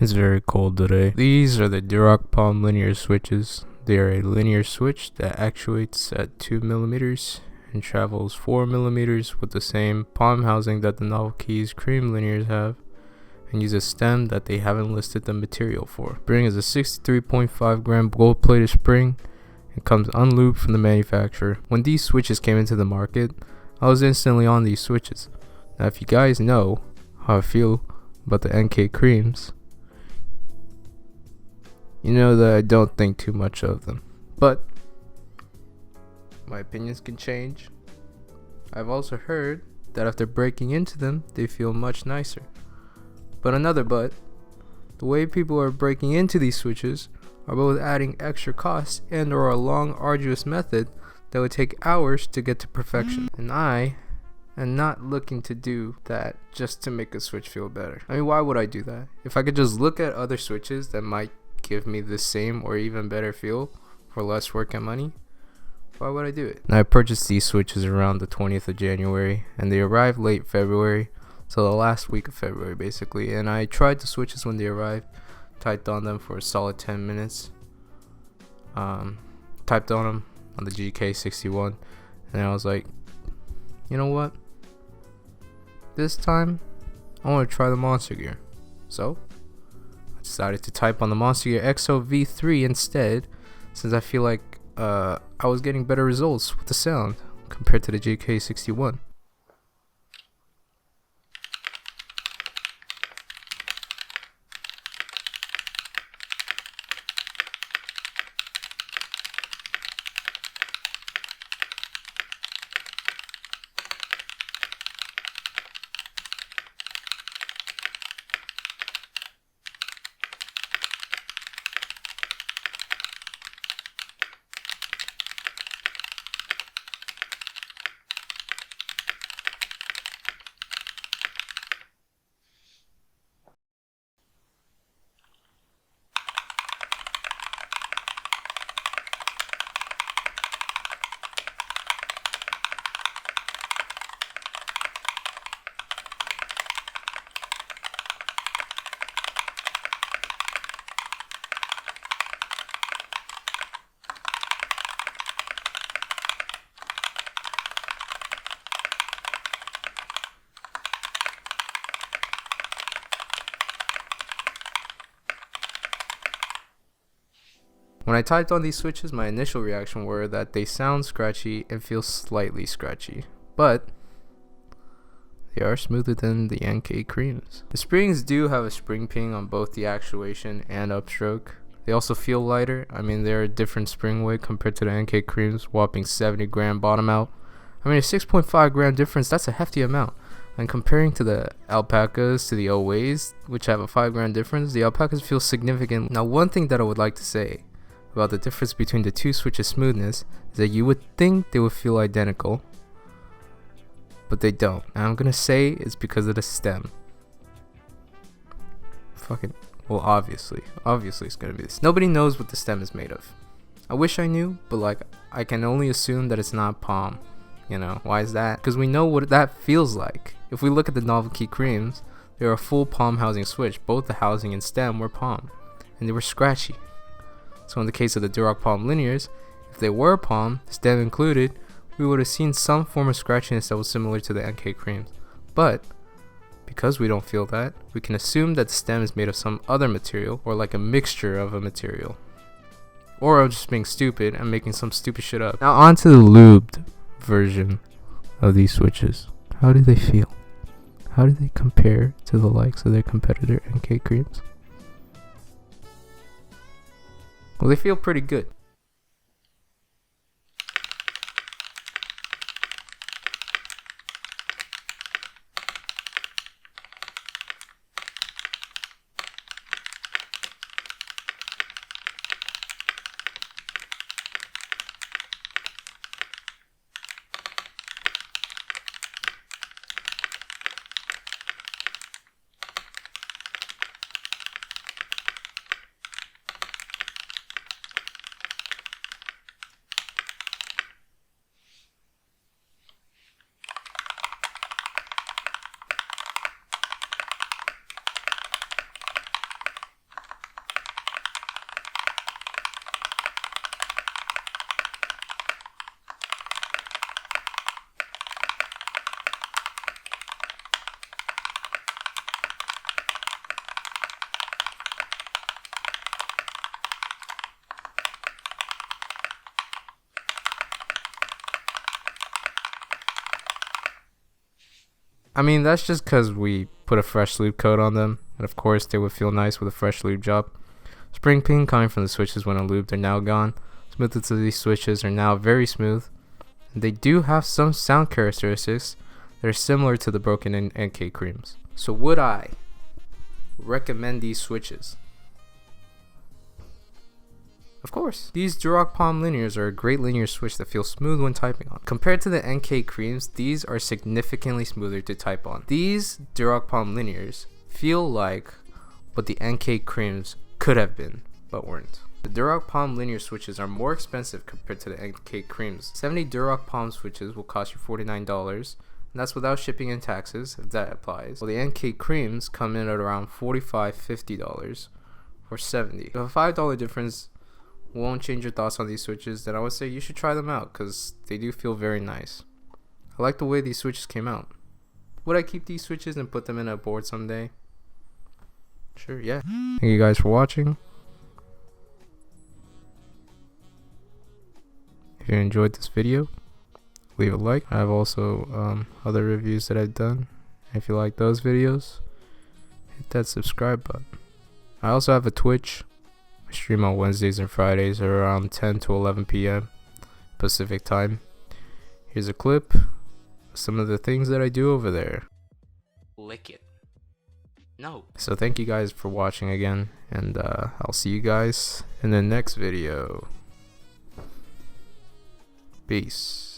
It's very cold today. These are the Durock POM linear switches. They are a linear switch that actuates at 2mm and travels 4mm with the same POM housing that the Novel Keys cream linears have, and use a stem that they haven't listed the material for. Spring is a 63.5 gram gold plated spring and comes unlubed from the manufacturer. When these switches came into the market, I was instantly on these switches. Now if you guys know how I feel about the NK creams, you know that I don't think too much of them, but my opinions can change. I've also heard that after breaking into them, they feel much nicer. But another but, the way people are breaking into these switches are both adding extra costs and or a long arduous method that would take hours to get to perfection. And I am not looking to do that just to make a switch feel better. I mean, why would I do that? If I could just look at other switches that might give me the same or even better feel for less work and money, why would I do it? Now, I purchased these switches around the 20th of January and they arrived late February, so the last week of February basically, and I tried the switches when they arrived, typed on them for a solid 10 minutes, typed on them on the GK61, and I was like, you know what, this time I want to try the Monster Gear. So I decided to type on the Monster Gear XO V3 instead, since I feel like I was getting better results with the sound compared to the GK61. When I typed on these switches, my initial reaction were that they sound scratchy and feel slightly scratchy, but they are smoother than the NK creams. The springs do have a spring ping on both the actuation and upstroke. They also feel lighter. I mean, they're a different spring weight compared to the NK creams, whopping 70 gram bottom out. I mean, a 6.5 gram difference, that's a hefty amount. And comparing to the alpacas to the Oways, which have a 5 gram difference, the alpacas feel significant. Now, one thing that I would like to say about the difference between the two switches' smoothness is that you would think they would feel identical, but they don't. And I'm gonna say it's because of the stem. Well, obviously it's gonna be this. Nobody knows what the stem is made of. I wish I knew, but like, I can only assume that it's not POM. You know, why is that? Because we know what that feels like. If we look at the Novel Key creams, they were a full POM housing switch. Both the housing and stem were POM, and they were scratchy. So in the case of the Durock POM linears, if they were POM, stem included, we would have seen some form of scratchiness that was similar to the NK creams. But because we don't feel that, we can assume that the stem is made of some other material, or like a mixture of a material. Or I'm just being stupid and making some stupid shit up. Now on to the lubed version of these switches. How do they feel? How do they compare to the likes of their competitor NK creams? Well, they feel pretty good. I mean, that's just because we put a fresh lube coat on them, and of course they would feel nice with a fresh lube job. Spring ping coming from the switches when unlubed are now gone. Smoothness of these switches are now very smooth. They do have some sound characteristics that are similar to the broken NK creams. So would I recommend these switches? Of course. These Durock POM linears are a great linear switch that feels smooth when typing on. Compared to the NK creams, these are significantly smoother to type on. These Durock POM linears feel like what the NK creams could have been, but weren't. The Durock POM linear switches are more expensive compared to the NK creams. 70 Durock POM switches will cost you $49, and that's without shipping and taxes, if that applies. While the NK creams come in at around $45–50 or $70. If a $5 difference won't change your thoughts on these switches, then I would say you should try them out because they do feel very nice. I like the way these switches came out. Would I keep these switches and put them in a board someday? Sure, yeah. Thank you guys for watching. If you enjoyed this video, leave a like. I have also other reviews that I've done. If you like those videos, hit that subscribe button. I also have a Twitch. I stream on Wednesdays and Fridays at around 10 to 11 p.m. Pacific time. Here's a clip of some of the things that I do over there. Lick it. No. So thank you guys for watching again, and I'll see you guys in the next video. Peace.